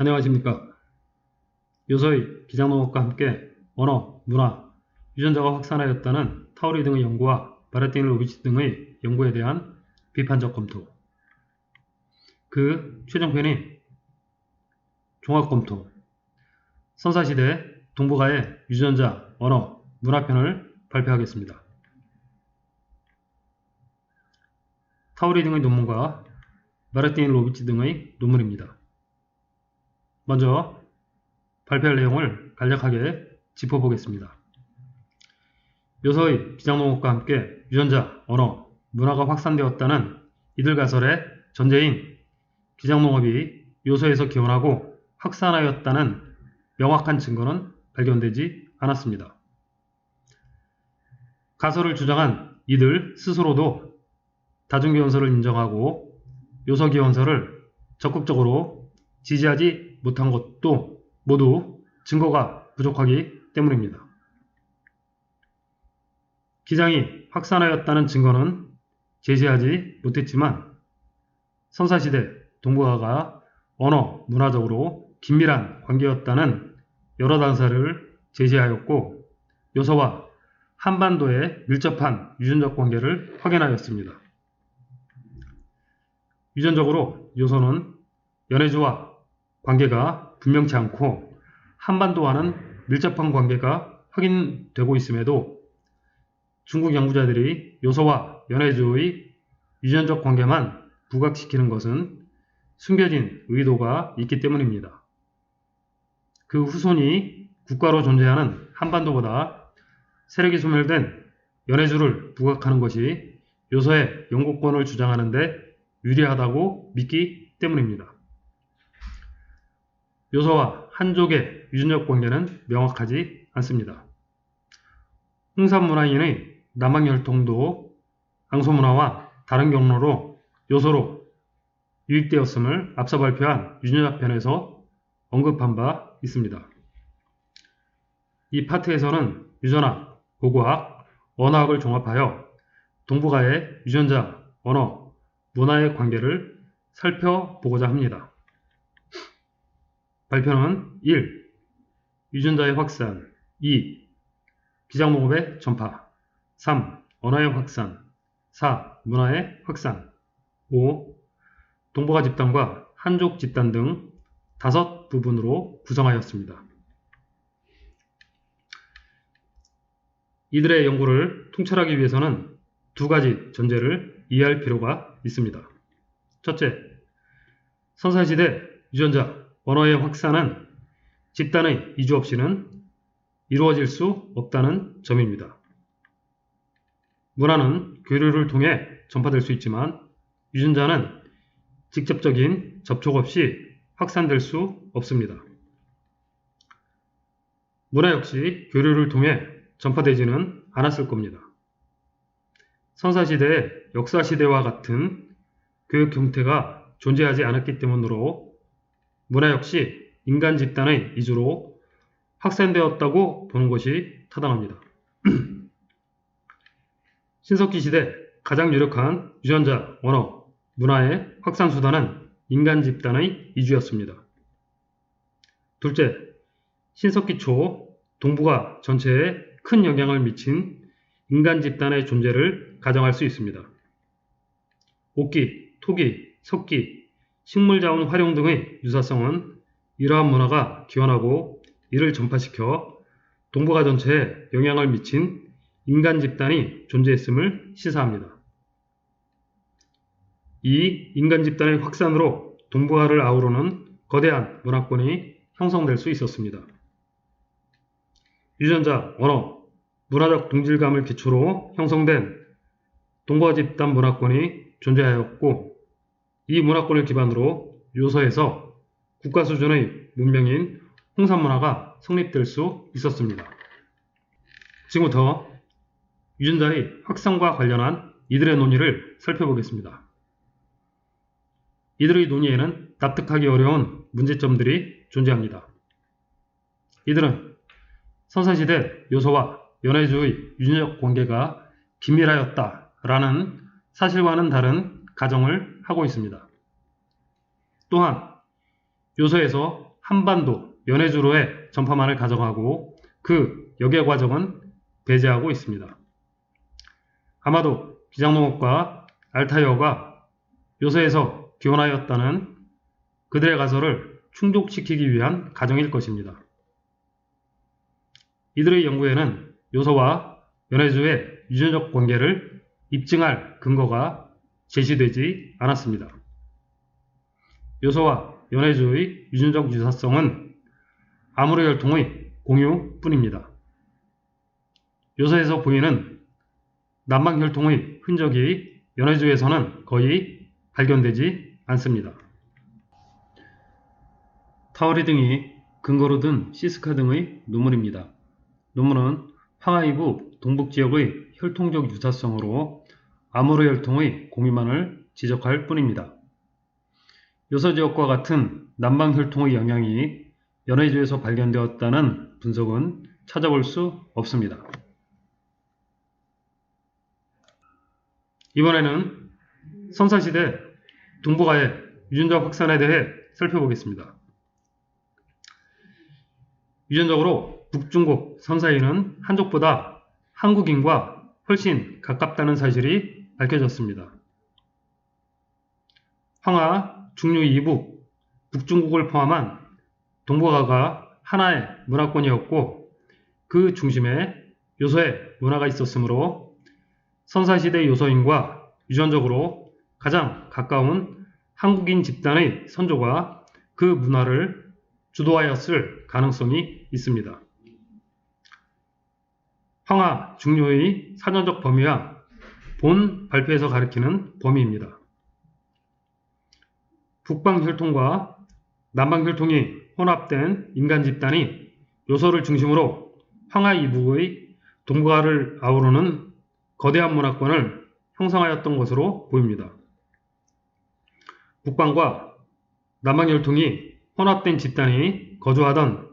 안녕하십니까. 요서의 기장농업과 함께 언어, 문화, 유전자가 확산하였다는 타우리 등의 연구와 바레틴 로비치 등의 연구에 대한 비판적 검토. 그 최종편이 종합검토. 선사시대 동북아의 유전자, 언어, 문화편을 발표하겠습니다. 타우리 등의 논문과 바레틴 로비치 등의 논문입니다. 먼저 발표할 내용을 간략하게 짚어보겠습니다. 요서의 기장농업과 함께 유전자, 언어, 문화가 확산되었다는 이들 가설의 전제인 기장농업이 요서에서 기원하고 확산하였다는 명확한 증거는 발견되지 않았습니다. 가설을 주장한 이들 스스로도 다중기원설을 인정하고 요서기원설을 적극적으로 지지하지 못한 것도 모두 증거가 부족하기 때문입니다. 기장이 확산하였다는 증거는 제시하지 못했지만 선사시대 동북아가 언어, 문화적으로 긴밀한 관계였다는 여러 단서를 제시하였고 요서와 한반도의 밀접한 유전적 관계를 확인하였습니다. 유전적으로 요서는 연해주와 관계가 분명치 않고 한반도와는 밀접한 관계가 확인되고 있음에도 중국 연구자들이 요서와 연해주의 유전적 관계만 부각시키는 것은 숨겨진 의도가 있기 때문입니다. 그 후손이 국가로 존재하는 한반도보다 세력이 소멸된 연해주를 부각하는 것이 요서의 영국권을 주장하는 데 유리하다고 믿기 때문입니다. 요서와 한족의 유전적 관계는 명확하지 않습니다. 홍산문화인의 남방혈통도 앙소문화와 다른 경로로 요서로 유입되었음을 앞서 발표한 유전자편에서 언급한 바 있습니다. 이 파트에서는 유전학, 고고학, 언어학을 종합하여 동북아의 유전자, 언어, 문화의 관계를 살펴보고자 합니다. 발표는 1. 유전자의 확산 2. 기장농업의 전파 3. 언어의 확산 4. 문화의 확산 5. 동북아 집단과 한족 집단 등 5부분으로 구성하였습니다. 이들의 연구를 통찰하기 위해서는 두 가지 전제를 이해할 필요가 있습니다. 첫째, 선사시대 유전자, 언어의 확산은 집단의 이주 없이는 이루어질 수 없다는 점입니다. 문화는 교류를 통해 전파될 수 있지만 유전자는 직접적인 접촉 없이 확산될 수 없습니다. 문화 역시 교류를 통해 전파되지는 않았을 겁니다. 선사시대의 역사시대와 같은 교육 형태가 존재하지 않았기 때문으로 문화 역시 인간 집단의 이주로 확산되었다고 보는 것이 타당합니다. 신석기 시대 가장 유력한 유전자, 언어, 문화의 확산 수단은 인간 집단의 이주였습니다. 둘째, 신석기 초 동북아 전체에 큰 영향을 미친 인간 집단의 존재를 가정할 수 있습니다. 옥기, 토기, 석기, 식물자원 활용 등의 유사성은 이러한 문화가 기원하고 이를 전파시켜 동북아 전체에 영향을 미친 인간 집단이 존재했음을 시사합니다. 이 인간 집단의 확산으로 동북아를 아우르는 거대한 문화권이 형성될 수 있었습니다. 유전자, 언어, 문화적 동질감을 기초로 형성된 동북아 집단 문화권이 존재하였고 이 문화권을 기반으로 요서에서 국가 수준의 문명인 홍산문화가 성립될 수 있었습니다. 지금부터 유전자의 확산과 관련한 이들의 논의를 살펴보겠습니다. 이들의 논의에는 납득하기 어려운 문제점들이 존재합니다. 이들은 선사시대 요서와 연해주의 유전적 관계가 긴밀하였다라는 사실과는 다른 가정을 하고 있습니다. 또한 요서에서 한반도, 연해주로의 전파만을 가정하고 그 역의 과정은 배제하고 있습니다. 아마도 비장농업과 알타이어가 요소에서 기원하였다는 그들의 가설을 충족시키기 위한 가정일 것입니다. 이들의 연구에는 요소와 연해주의 유전적 관계를 입증할 근거가 제시되지 않았습니다. 요소와 연해주의 유전적 유사성은 아무르 혈통의 공유뿐입니다. 요소에서 보이는 남방 혈통의 흔적이 연해주에서는 거의 발견되지 않습니다. 타우리 등이 근거로 든 시스카 등의 논문입니다. 논문은 황하이부 동북지역의 혈통적 유사성으로 아무르 혈통의 공유만을 지적할 뿐입니다. 요소지역과 같은 남방 혈통의 영향이 연해주에서 발견되었다는 분석은 찾아볼 수 없습니다. 이번에는 선사시대 동북아의 유전자 확산에 대해 살펴보겠습니다. 유전적으로 북중국 선사인은 한족보다 한국인과 훨씬 가깝다는 사실이 밝혀졌습니다. 황하, 중류 이북, 북중국을 포함한 동북아가 하나의 문화권이었고 그 중심에 요소의 문화가 있었으므로 선사시대 요소인과 유전적으로 가장 가까운 한국인 집단의 선조가 그 문화를 주도하였을 가능성이 있습니다. 황하, 중류의 사전적 범위와 본 발표에서 가리키는 범위입니다. 북방 혈통과 남방 혈통이 혼합된 인간 집단이 요소를 중심으로 황하 이북의 동북아를 아우르는 거대한 문화권을 형성하였던 것으로 보입니다. 북방과 남방 혈통이 혼합된 집단이 거주하던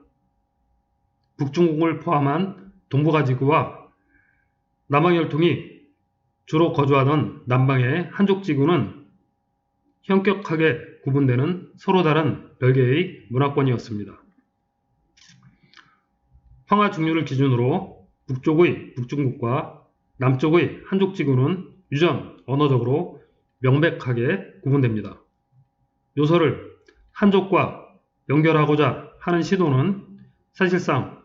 북중국을 포함한 동북아 지구와 남방 혈통이 주로 거주하던 남방의 한족 지구는 현격하게 구분되는 서로 다른 별개의 문화권이었습니다. 황하 중류를 기준으로 북쪽의 북중국과 남쪽의 한족 지구는 유전, 언어적으로 명백하게 구분됩니다. 요소를 한족과 연결하고자 하는 시도는 사실상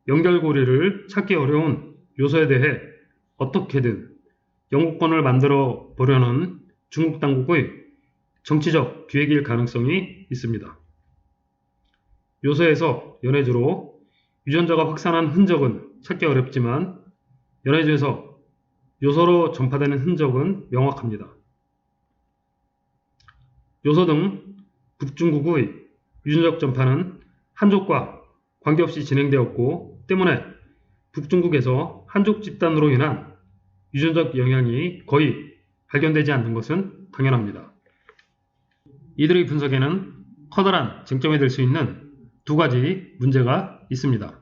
연결고리를 찾기 어려운 요소에 대해 어떻게든 영구권을 만들어 보려는 중국 당국의 정치적 기획일 가능성이 있습니다. 요소에서 연해주로 유전자가 확산한 흔적은 찾기 어렵지만 연해주에서 요소로 전파되는 흔적은 명확합니다. 요소 등 북중국의 유전적 전파는 한족과 관계없이 진행되었고 때문에 북중국에서 한족 집단으로 인한 유전적 영향이 거의 발견되지 않는 것은 당연합니다. 이들의 분석에는 커다란 쟁점이 될 수 있는 두 가지 문제가 있습니다.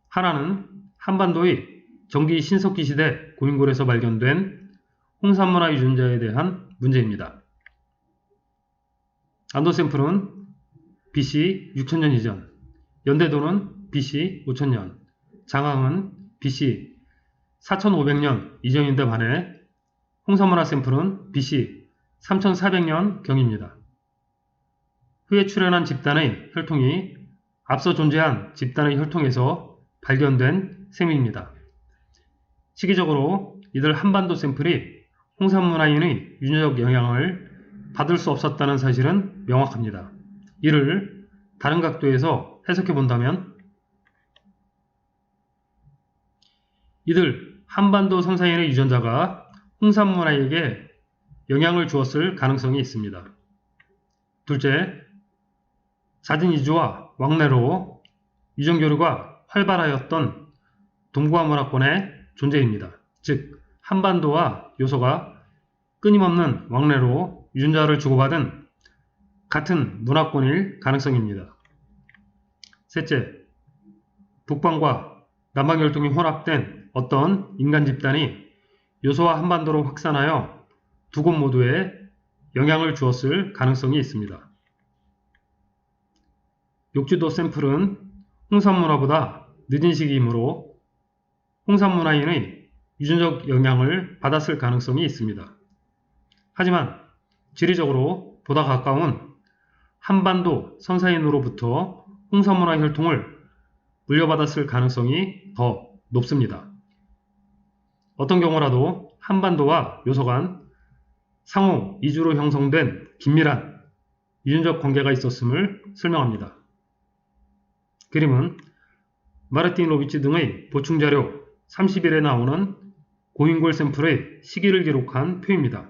하나는 한반도의 정기 신석기 시대 고인골에서 발견된 홍산문화 유전자에 대한 문제입니다. 안도 샘플은 BC 6000년 이전, 연대도는 BC 5000년, 장항은 BC 4500년 이전인데 반해 홍산문화 샘플은 BC 3400년 경입니다. 후에 출현한 집단의 혈통이 앞서 존재한 집단의 혈통에서 발견된 셈입니다. 시기적으로 이들 한반도 샘플이 홍산문화인의 유전적 영향을 받을 수 없었다는 사실은 명확합니다. 이를 다른 각도에서 해석해 본다면 이들 한반도 선사인의 유전자가 홍산문화에게 영향을 주었을 가능성이 있습니다. 둘째, 잦은 이주와 왕래로 유전교류가 활발하였던 동북아 문화권의 존재입니다. 즉, 한반도와 요소가 끊임없는 왕래로 유전자를 주고받은 같은 문화권일 가능성입니다. 셋째, 북방과 남방 혈통이 혼합된 어떤 인간 집단이 요소와 한반도로 확산하여 두 곳 모두에 영향을 주었을 가능성이 있습니다. 욕지도 샘플은 홍산문화보다 늦은 시기이므로 홍산문화인의 유전적 영향을 받았을 가능성이 있습니다. 하지만 지리적으로 보다 가까운 한반도 선사인으로부터 홍산문화 혈통을 물려받았을 가능성이 더 높습니다. 어떤 경우라도 한반도와 요소 간 상호 이주로 형성된 긴밀한 유전적 관계가 있었음을 설명합니다. 그림은 마르틴 로비치 등의 보충자료 30일에 나오는 고인골 샘플의 시기를 기록한 표입니다.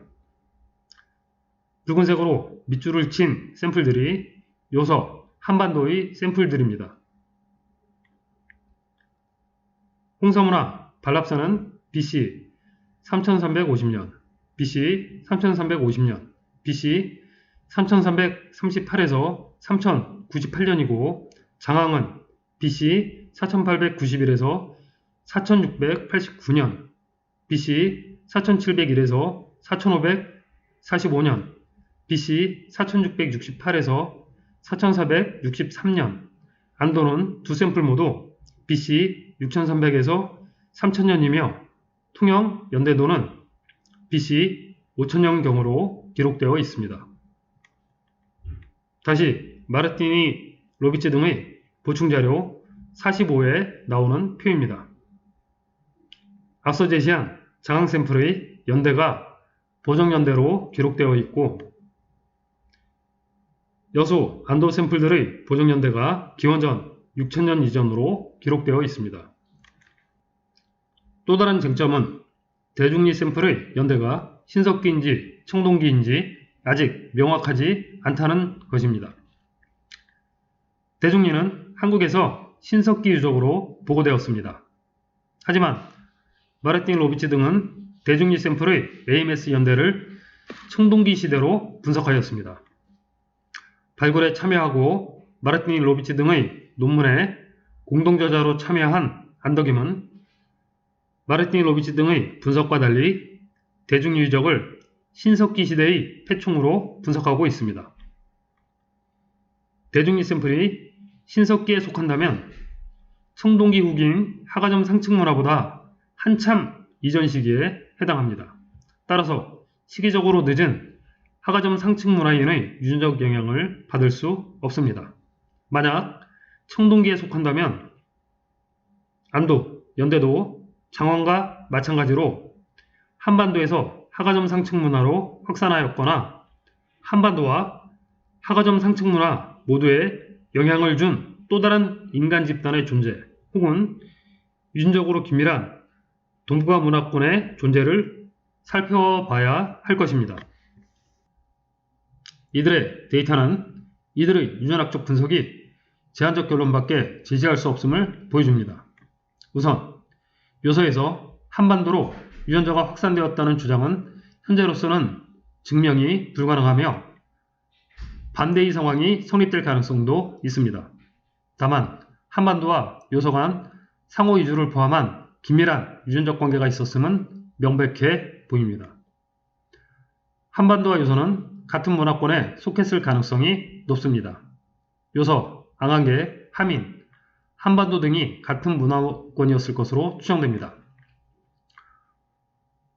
붉은색으로 밑줄을 친 샘플들이 요서 한반도의 샘플들입니다. 홍산문화 발랍사는 BC 3350년, BC 3350년, BC 3338에서 3098년이고 장항은 BC 4891에서 4689년, BC 4701에서 4545년, BC 4668에서 4463년, 안도는 두 샘플 모두 BC 6300에서 3000년이며 통영 연대도는 BC 5000년경으로 기록되어 있습니다. 다시 마르티니 로비치 등의 보충자료 45에 나오는 표입니다. 앞서 제시한 장항 샘플의 연대가 보정연대로 기록되어 있고 여수, 안도 샘플들의 보정연대가 기원전 6000년 이전으로 기록되어 있습니다. 또 다른 쟁점은 대중리 샘플의 연대가 신석기인지 청동기인지 아직 명확하지 않다는 것입니다. 대중리는 한국에서 신석기 유적으로 보고되었습니다. 하지만 마르틴 로비치 등은 대중리 샘플의 AMS 연대를 청동기 시대로 분석하였습니다. 발굴에 참여하고 마르틴 로비치 등의 논문에 공동저자로 참여한 안덕임은 마르틴 로비치 등의 분석과 달리 대중리 유적을 신석기 시대의 패충으로 분석하고 있습니다. 대중리 샘플이 신석기에 속한다면 청동기 후기인 하가점 상층 문화보다 한참 이전 시기에 해당합니다. 따라서 시기적으로 늦은 하가점 상층 문화인의 유전적 영향을 받을 수 없습니다. 만약 청동기에 속한다면 안도, 연대도, 장원과 마찬가지로 한반도에서 하가점 상층 문화로 확산하였거나 한반도와 하가점 상층 문화 모두에 영향을 준 또 다른 인간 집단의 존재 혹은 유전적으로 긴밀한 동북아 문화권의 존재를 살펴봐야 할 것입니다. 이들의 데이터는 이들의 유전학적 분석이 제한적 결론밖에 제시할 수 없음을 보여줍니다. 우선 요서에서 한반도로 유전자가 확산되었다는 주장은 현재로서는 증명이 불가능하며 반대의 상황이 성립될 가능성도 있습니다. 다만 한반도와 요서 간 상호 이주를 포함한 긴밀한 유전적 관계가 있었음은 명백해 보입니다. 한반도와 요서는 같은 문화권에 속했을 가능성이 높습니다. 요서, 앙한계, 하민, 한반도 등이 같은 문화권이었을 것으로 추정됩니다.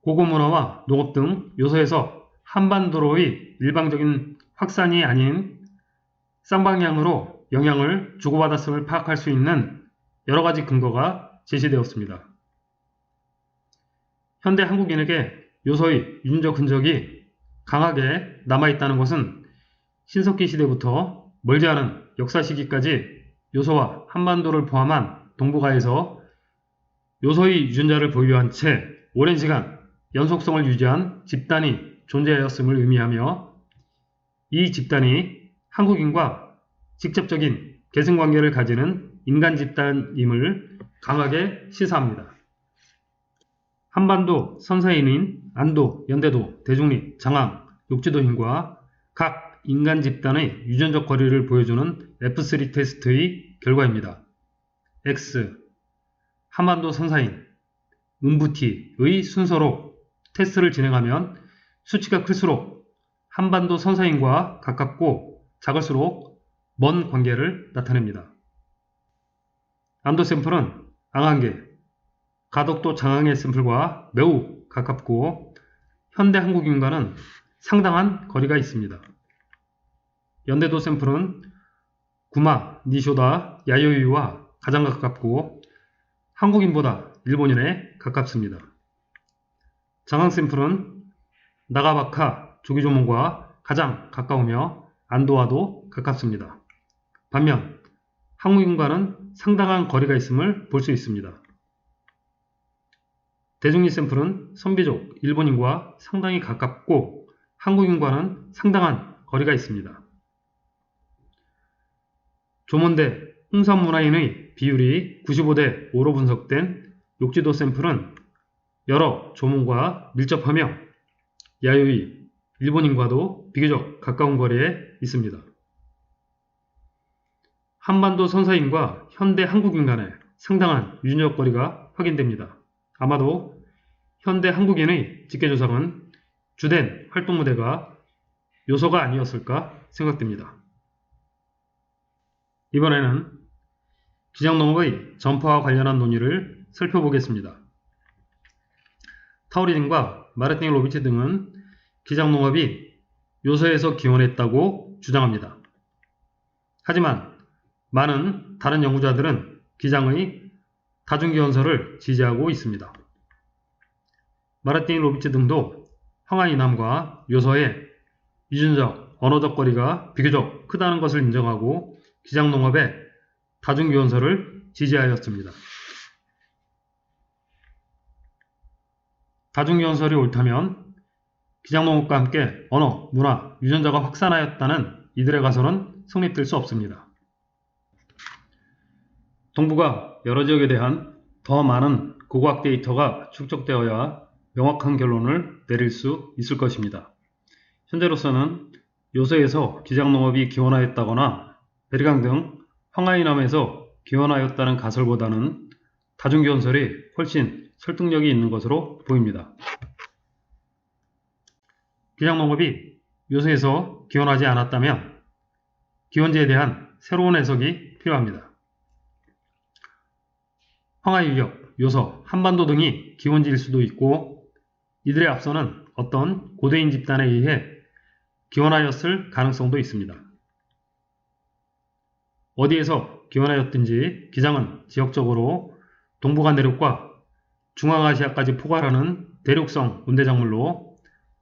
고고문화와 농업 등 요서에서 한반도로의 일방적인 확산이 아닌 쌍방향으로 영향을 주고받았음을 파악할 수 있는 여러가지 근거가 제시되었습니다. 현대 한국인에게 요서의 유전적 흔적이 강하게 남아있다는 것은 신석기 시대부터 멀지 않은 역사 시기까지 요서와 한반도를 포함한 동북아에서 요서의 유전자를 보유한 채 오랜 시간 연속성을 유지한 집단이 존재하였음을 의미하며 이 집단이 한국인과 직접적인 계승관계를 가지는 인간 집단임을 강하게 시사합니다. 한반도 선사인인 안도, 연대도, 대중리, 장항, 욕지도인과 각 인간 집단의 유전적 거리를 보여주는 F3 테스트의 결과입니다. X, 한반도 선사인, 음부티의 순서로 테스트를 진행하면 수치가 클수록 한반도 선사인과 가깝고 작을수록 먼 관계를 나타냅니다. 안도 샘플은 앙한계, 가덕도 장항해 샘플과 매우 가깝고 현대 한국인과는 상당한 거리가 있습니다. 연대도 샘플은 구마, 니쇼다, 야요이와 가장 가깝고 한국인보다 일본인에 가깝습니다. 장항 샘플은 나가바카, 조기조몬과 가장 가까우며 안도와도 가깝습니다. 반면 한국인과는 상당한 거리가 있음을 볼 수 있습니다. 대중리 샘플은 선비족, 일본인과 상당히 가깝고 한국인과는 상당한 거리가 있습니다. 조몬대 홍산문화인의 비율이 95대 5로 분석된 욕지도 샘플은 여러 조몬과 밀접하며 야요이, 일본인과도 비교적 가까운 거리에 있습니다. 한반도 선사인과 현대 한국인 간의 상당한 유전적 거리가 확인됩니다. 아마도 현대 한국인의 직계조상은 주된 활동 무대가 요소가 아니었을까 생각됩니다. 이번에는 기장농업의 전파와 관련한 논의를 살펴보겠습니다. 타우리딘과 마르틴 로비치 등은 기장농업이 요소에서 기원했다고 주장합니다. 하지만 많은 다른 연구자들은 기장의 다중기원설을 지지하고 있습니다. 마르틴 로비치 등도 황하이남과 요소의 유전적, 언어적 거리가 비교적 크다는 것을 인정하고 기장농업의 다중기원설을 지지하였습니다. 다중기원설이 옳다면 기장농업과 함께 언어, 문화, 유전자가 확산하였다는 이들의 가설은 성립될 수 없습니다. 동부가 여러 지역에 대한 더 많은 고고학 데이터가 축적되어야 명확한 결론을 내릴 수 있을 것입니다. 현재로서는 요소에서 기장농업이 기원하였다거나 베리강 등 황하이남에서 기원하였다는 가설보다는 다중기원설이 훨씬 설득력이 있는 것으로 보입니다. 기장농업이 요소에서 기원하지 않았다면 기원지에 대한 새로운 해석이 필요합니다. 황하유역, 요서, 한반도 등이 기원지일 수도 있고 이들의 앞서는 어떤 고대인 집단에 의해 기원하였을 가능성도 있습니다. 어디에서 기원하였든지 기장은 지역적으로 동북아 내륙과 중앙아시아까지 포괄하는 대륙성 운대작물로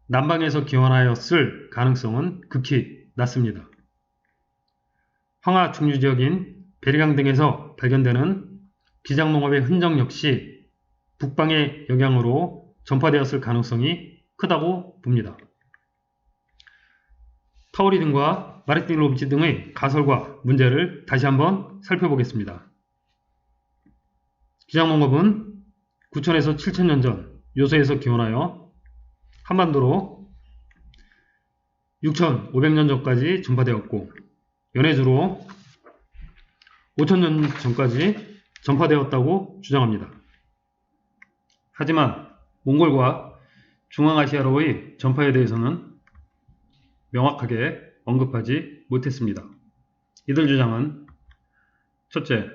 남방에서 기원하였을 가능성은 극히 낮습니다. 황하 중류 지역인 베리강 등에서 발견되는 기장농업의 흔적 역시 북방의 영향으로 전파되었을 가능성이 크다고 봅니다. 타우리딘과 마르틴 로비치 등의 가설과 문제를 다시 한번 살펴보겠습니다. 기장농업은 9,000에서 7,000년 전 요소에서 기원하여 한반도로 6,500년 전까지 전파되었고 연해주로 5,000년 전까지 전파되었다고 주장합니다. 하지만 몽골과 중앙아시아로의 전파에 대해서는 명확하게 언급하지 못했습니다. 이들 주장은 첫째,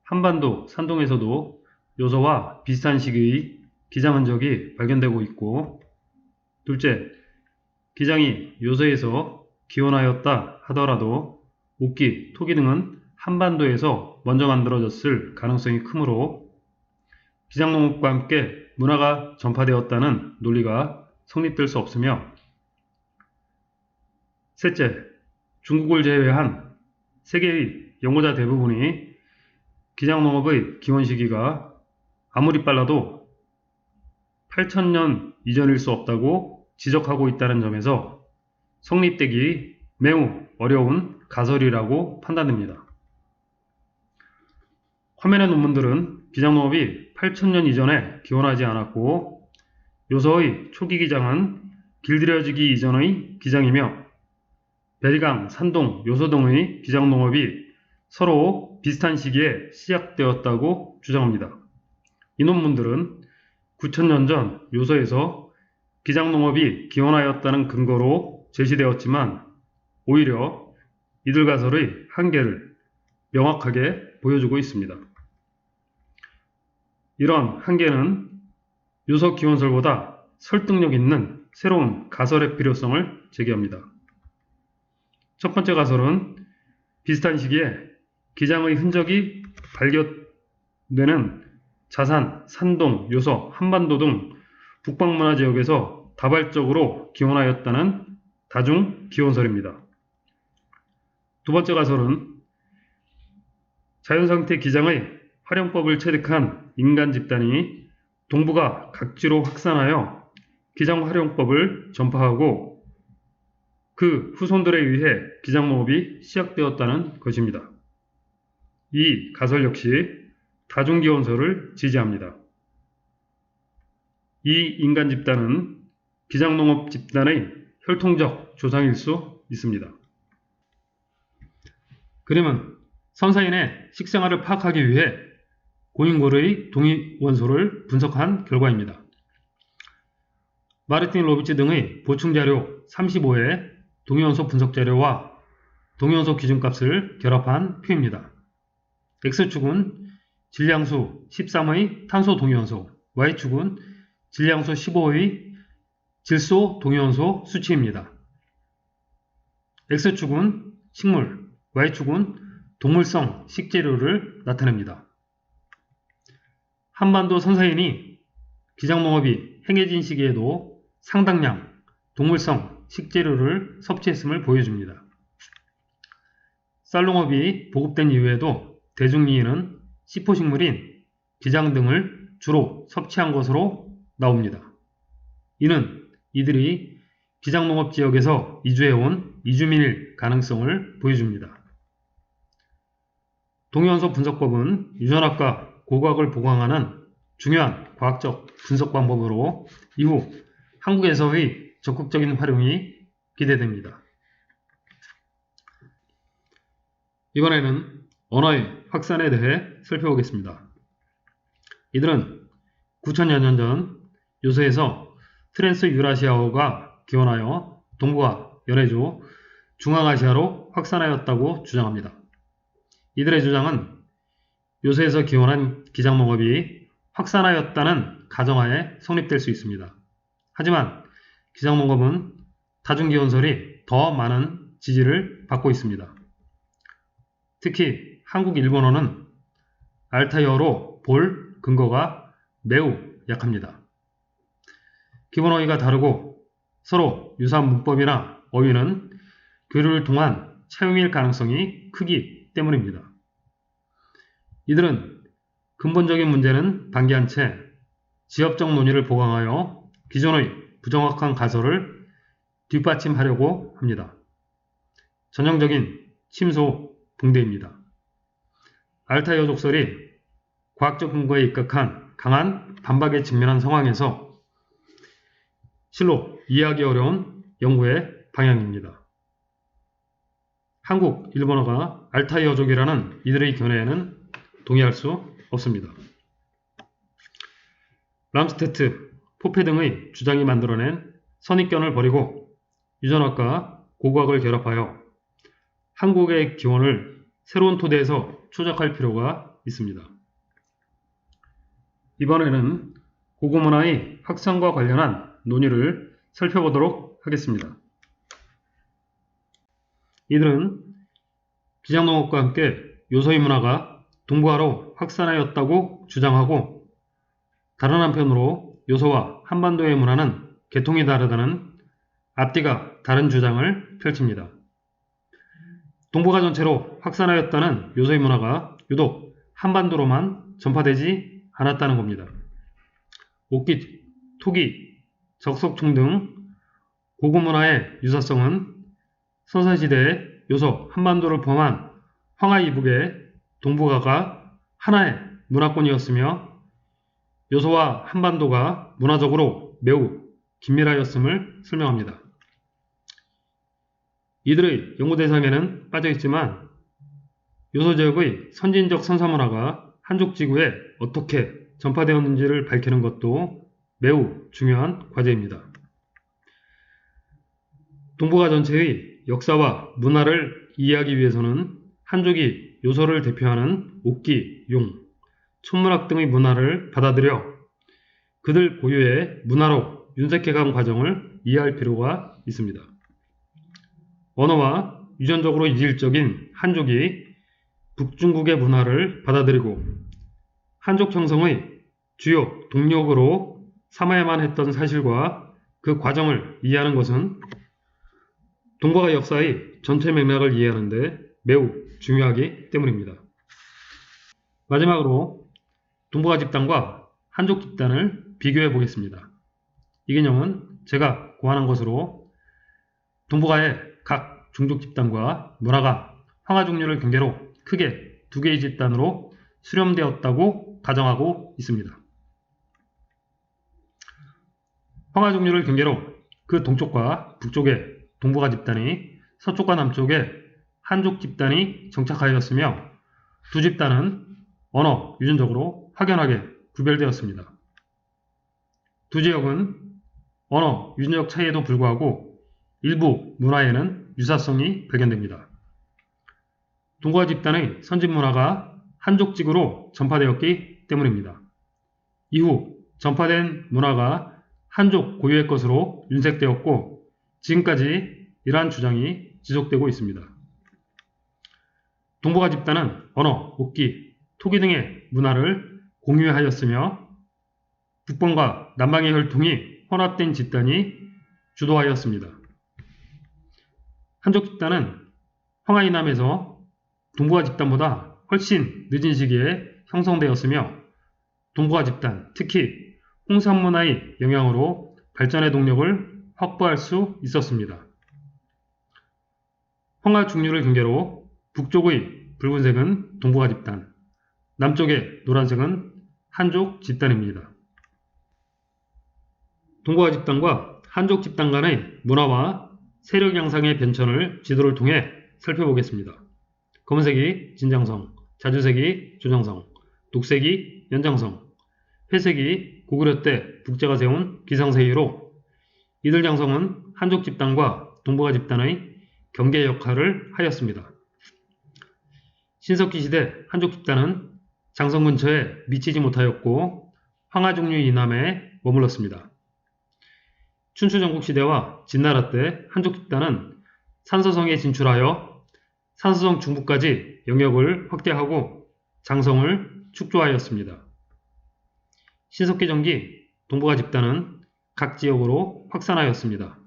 한반도 산동에서도 요소와 비슷한 시기의 기장 흔적이 발견되고 있고 둘째, 기장이 요소에서 기원하였다 하더라도 옥기, 토기 등은 한반도에서 먼저 만들어졌을 가능성이 크므로 기장농업과 함께 문화가 전파되었다는 논리가 성립될 수 없으며 셋째, 중국을 제외한 세계의 연구자 대부분이 기장농업의 기원 시기가 아무리 빨라도 8,000년 이전일 수 없다고 지적하고 있다는 점에서 성립되기 매우 어려운 가설이라고 판단됩니다. 화면의 논문들은 기장농업이 8,000년 이전에 기원하지 않았고 요소의 초기 기장은 길들여지기 이전의 기장이며 베리강, 산동, 요소 등의 기장농업이 서로 비슷한 시기에 시작되었다고 주장합니다. 이 논문들은 9,000년 전 요소에서 기장농업이 기원하였다는 근거로 제시되었지만 오히려 이들 가설의 한계를 명확하게 보여주고 있습니다. 이런 한계는 요소 기원설보다 설득력 있는 새로운 가설의 필요성을 제기합니다. 첫 번째 가설은 비슷한 시기에 기장의 흔적이 발견되는 자산, 산동, 요서, 한반도 등 북방문화 지역에서 다발적으로 기원하였다는 다중 기원설입니다. 두 번째 가설은 자연상태 기장의 활용법을 체득한 인간 집단이 동북아 각지로 확산하여 기장 활용법을 전파하고 그 후손들에 의해 기장농업이 시작되었다는 것입니다. 이 가설 역시 다중기원설을 지지합니다. 이 인간 집단은 기장농업 집단의 혈통적 조상일 수 있습니다. 그림은 선사인의 식생활을 파악하기 위해 고인골의 동위원소를 분석한 결과입니다. 마르틴 로비츠 등의 보충자료 35의 동위원소 분석자료와 동위원소 기준값을 결합한 표입니다. X축은 질량수 13의 탄소 동위원소, Y축은 질량수 15의 질소 동위원소 수치입니다. X축은 식물, Y축은 동물성 식재료를 나타냅니다. 한반도 선사인이 기장농업이 행해진 시기에도 상당량 동물성 식재료를 섭취했음을 보여줍니다. 쌀농업이 보급된 이후에도 대중미인은 시포식물인 기장 등을 주로 섭취한 것으로 나옵니다. 이는 이들이 기장농업 지역에서 이주해온 이주민일 가능성을 보여줍니다. 동위원소 분석법은 유전학과 고고학을 보강하는 중요한 과학적 분석 방법으로 이후 한국에서의 적극적인 활용이 기대됩니다. 이번에는 언어의 확산에 대해 살펴보겠습니다. 이들은 9천여 년 전 요소에서 트랜스 유라시아어가 기원하여 동북아, 연해주, 중앙아시아로 확산하였다고 주장합니다. 이들의 주장은 요소에서 기원한 기장농업이 확산하였다는 가정하에 성립될 수 있습니다. 하지만 기장농업은 다중기원설이 더 많은 지지를 받고 있습니다. 특히 한국 일본어는 알타이어로 볼 근거가 매우 약합니다. 기본 어휘가 다르고 서로 유사한 문법이나 어휘는 교류를 통한 차용일 가능성이 크기 때문입니다. 이들은 근본적인 문제는 방기한 채 지엽적 논의를 보강하여 기존의 부정확한 가설을 뒷받침하려고 합니다. 전형적인 침소 붕대입니다. 알타이어 족설이 과학적 근거에 입각한 강한 반박에 직면한 상황에서 실로 이해하기 어려운 연구의 방향입니다. 한국, 일본어가 알타이어족이라는 이들의 견해에는 동의할 수 없습니다. 람스테트, 포페 등의 주장이 만들어낸 선입견을 버리고 유전학과 고고학을 결합하여 한국의 기원을 새로운 토대에서 추적할 필요가 있습니다. 이번에는 고고문화의 확산과 관련한 논의를 살펴보도록 하겠습니다. 이들은 기장농업과 함께 요소의 문화가 동북아로 확산하였다고 주장하고 다른 한편으로 요소와 한반도의 문화는 계통이 다르다는 앞뒤가 다른 주장을 펼칩니다. 동북아 전체로 확산하였다는 요소의 문화가 유독 한반도로만 전파되지 않았다는 겁니다. 옥기, 토기, 적석총 등 고고문화의 유사성은 선사시대의 요소 한반도를 포함한 황하 이북의 동북아가 하나의 문화권이었으며 요소와 한반도가 문화적으로 매우 긴밀하였음을 설명합니다. 이들의 연구 대상에는 빠져있지만 요소지역의 선진적 선사문화가 한쪽 지구에 어떻게 전파되었는지를 밝히는 것도 매우 중요한 과제입니다. 동북아 전체의 역사와 문화를 이해하기 위해서는 한족이 요소를 대표하는 옥기, 용, 천문학 등의 문화를 받아들여 그들 고유의 문화로 윤색해간 과정을 이해할 필요가 있습니다. 언어와 유전적으로 이질적인 한족이 북중국의 문화를 받아들이고 한족 형성의 주요 동력으로 삼아야만 했던 사실과 그 과정을 이해하는 것은 동북아 역사의 전체 맥락을 이해하는 데 매우 중요하기 때문입니다. 마지막으로 동북아 집단과 한족 집단을 비교해 보겠습니다. 이 개념은 제가 고안한 것으로 동북아의 각 종족 집단과 문화가 황하 종류를 경계로 크게 두 개의 집단으로 수렴되었다고 가정하고 있습니다. 황하 종류를 경계로 그 동쪽과 북쪽의 동북아 집단이 서쪽과 남쪽에 한족 집단이 정착하였으며 두 집단은 언어, 유전적으로 확연하게 구별되었습니다. 두 지역은 언어, 유전적 차이에도 불구하고 일부 문화에는 유사성이 발견됩니다. 동북아 집단의 선진 문화가 한족직으로 전파되었기 때문입니다. 이후 전파된 문화가 한족 고유의 것으로 윤색되었고 지금까지 이러한 주장이 지속되고 있습니다. 동북아 집단은 언어, 옥기, 토기 등의 문화를 공유하였으며 북방과 남방의 혈통이 혼합된 집단이 주도하였습니다. 한족 집단은 황하 이남에서 동북아 집단보다 훨씬 늦은 시기에 형성되었으며 동북아 집단, 특히 홍산 문화의 영향으로 발전의 동력을 확보할 수 있었습니다. 황하 중류를 경계로 북쪽의 붉은색은 동북아 집단, 남쪽의 노란색은 한족 집단입니다. 동북아 집단과 한족 집단 간의 문화와 세력 양상의 변천을 지도를 통해 살펴보겠습니다. 검은색이 진장성, 자주색이 조정성, 녹색이 연장성, 회색이 고구려 때 북제가 세운 기상세위로 이들 장성은 한족 집단과 동북아 집단의 경계 역할을 하였습니다. 신석기 시대 한족 집단은 장성 근처에 미치지 못하였고 황하 종류 이남에 머물렀습니다. 춘추 전국 시대와 진나라 때 한족 집단은 산서성에 진출하여 산서성 중부까지 영역을 확대하고 장성을 축조하였습니다. 신석기 전기 동북아 집단은 각 지역으로 확산하였습니다.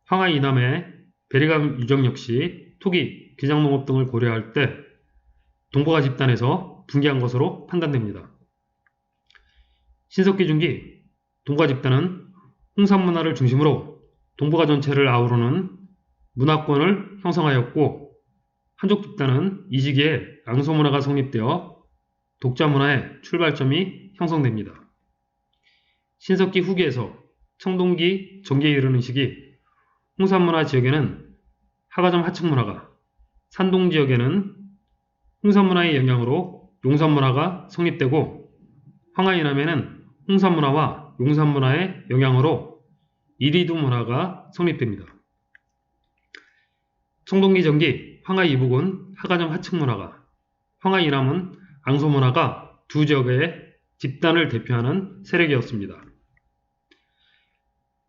황하 이남의 베리강 유적 역시 토기, 기장농업 등을 고려할 때 동북아 집단에서 붕괴한 것으로 판단됩니다. 신석기 중기 동북아 집단은 홍산 문화를 중심으로 동북아 전체를 아우르는 문화권을 형성하였고 한족 집단은 이 시기에 앙소 문화가 성립되어 독자 문화의 출발점이 형성됩니다. 신석기 후기에서 청동기 전기에 이르는 시기 홍산 문화 지역에는 하가점 하층 문화가, 산동 지역에는 홍산 문화의 영향으로 용산 문화가 성립되고 황하 이남에는 홍산 문화와 용산 문화의 영향으로 이리두 문화가 성립됩니다. 청동기 전기 황하 이북은 하가점 하층 문화가, 황하 이남은 앙소 문화가 두 지역의 집단을 대표하는 세력이었습니다.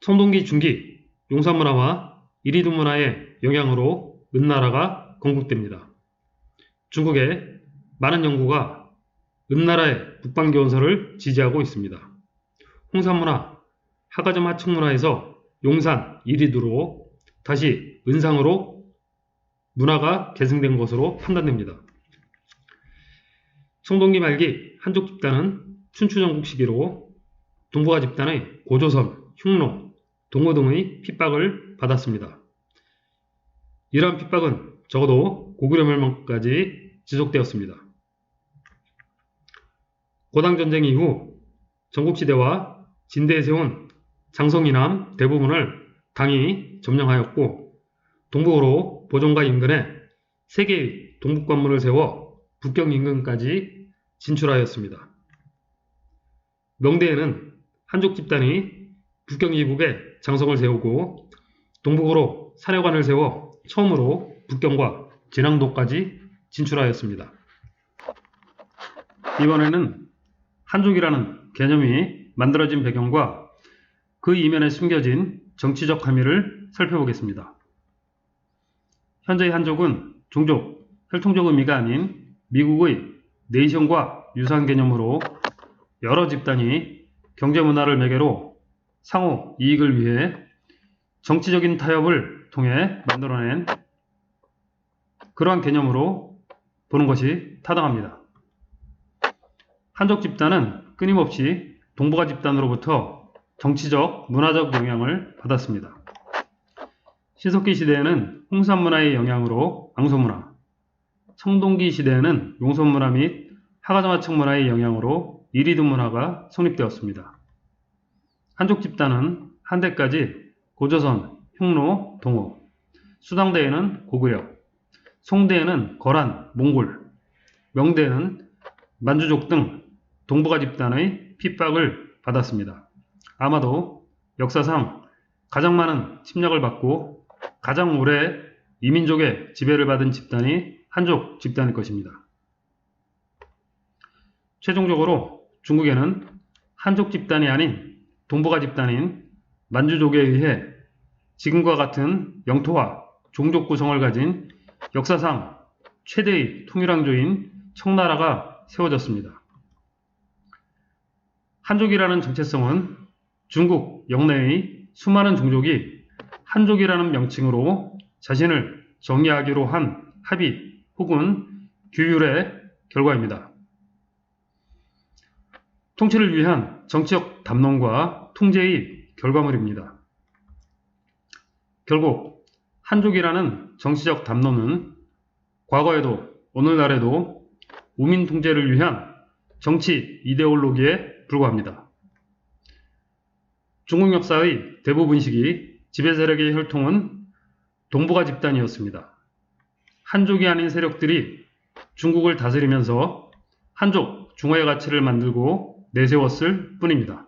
청동기 중기 용산 문화와 이리두 문화의 영향으로 은나라가 건국됩니다. 중국의 많은 연구가 은나라의 북방교원서를 지지하고 있습니다. 홍산 문화, 하가점 하층 문화에서 용산, 이리두로 다시 은상으로 문화가 계승된 것으로 판단됩니다. 청동기 말기 한족 집단은 춘추전국 시기로 동북아 집단의 고조선, 흉노, 동호 등의 핍박을 받았습니다. 이러한 핍박은 적어도 고구려 멸망까지 지속되었습니다. 고당전쟁 이후 전국시대와 진대에 세운 장성 이남 대부분을 당이 점령하였고 동북으로 보정과 인근에 3개의 동북관문을 세워 북경 인근까지 진출하였습니다. 명대에는 한족 집단이 북경 이북에 장성을 세우고 동북으로 사려관을 세워 처음으로 북경과 진앙도까지 진출하였습니다. 이번에는 한족이라는 개념이 만들어진 배경과 그 이면에 숨겨진 정치적 함의를 살펴보겠습니다. 현재의 한족은 종족, 혈통적 의미가 아닌 미국의 네이션과 유사한 개념으로 여러 집단이 경제문화를 매개로 상호 이익을 위해 정치적인 타협을 통해 만들어낸 그러한 개념으로 보는 것이 타당합니다. 한족 집단은 끊임없이 동북아 집단으로부터 정치적, 문화적 영향을 받았습니다. 신석기 시대에는 홍산 문화의 영향으로 앙소 문화, 청동기 시대에는 용선 문화 및 하가자마청 문화의 영향으로 이리드 문화가 성립되었습니다. 한족 집단은 한때까지 고조선, 흉노, 동호, 수당대에는 고구려, 송대에는 거란, 몽골, 명대에는 만주족 등 동북아 집단의 핍박을 받았습니다. 아마도 역사상 가장 많은 침략을 받고 가장 오래 이민족의 지배를 받은 집단이 한족 집단일 것입니다. 최종적으로 중국에는 한족 집단이 아닌 동북아 집단인 만주족에 의해 지금과 같은 영토와 종족 구성을 가진 역사상 최대의 통일왕조인 청나라가 세워졌습니다. 한족이라는 정체성은 중국 영내의 수많은 종족이 한족이라는 명칭으로 자신을 정의하기로 한 합의 혹은 규율의 결과입니다. 통치를 위한 정치적 담론과 통제의 결과물입니다. 결국 한족이라는 정치적 담론은 과거에도 오늘날에도 우민 통제를 위한 정치 이데올로기에 불과합니다. 중국 역사의 대부분 시기 지배 세력의 혈통은 동북아 집단이었습니다. 한족이 아닌 세력들이 중국을 다스리면서 한족 중화의 가치를 만들고 내세웠을 뿐입니다.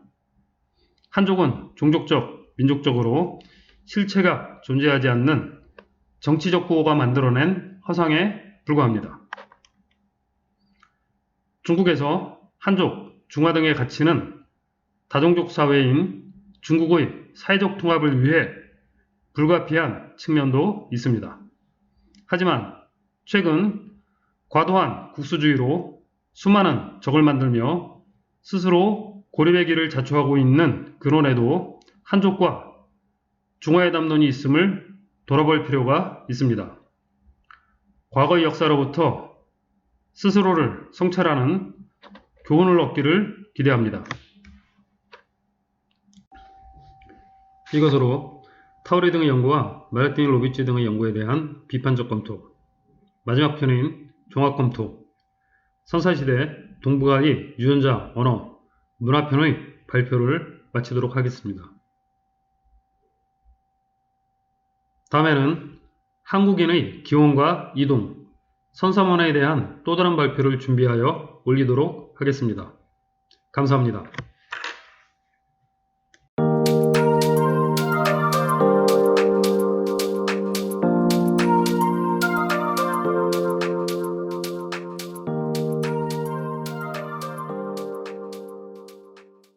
한족은 종족적, 민족적으로 실체가 존재하지 않는 정치적 구호가 만들어낸 허상에 불과합니다. 중국에서 한족, 중화 등의 가치는 다종족 사회인 중국의 사회적 통합을 위해 불가피한 측면도 있습니다. 하지만 최근 과도한 국수주의로 수많은 적을 만들며 스스로 고립의 길을 자초하고 있는 근원에도 한족과 중화의 담론이 있음을 돌아볼 필요가 있습니다. 과거의 역사로부터 스스로를 성찰하는 교훈을 얻기를 기대합니다. 이것으로 타우리 등의 연구와 마르틴 로비치 등의 연구에 대한 비판적 검토, 마지막 편인 종합검토, 선사시대 동북아의 유전자, 언어, 문화편의 발표를 마치도록 하겠습니다. 다음에는 한국인의 기원과 이동, 선사문화에 대한 또 다른 발표를 준비하여 올리도록 하겠습니다. 감사합니다.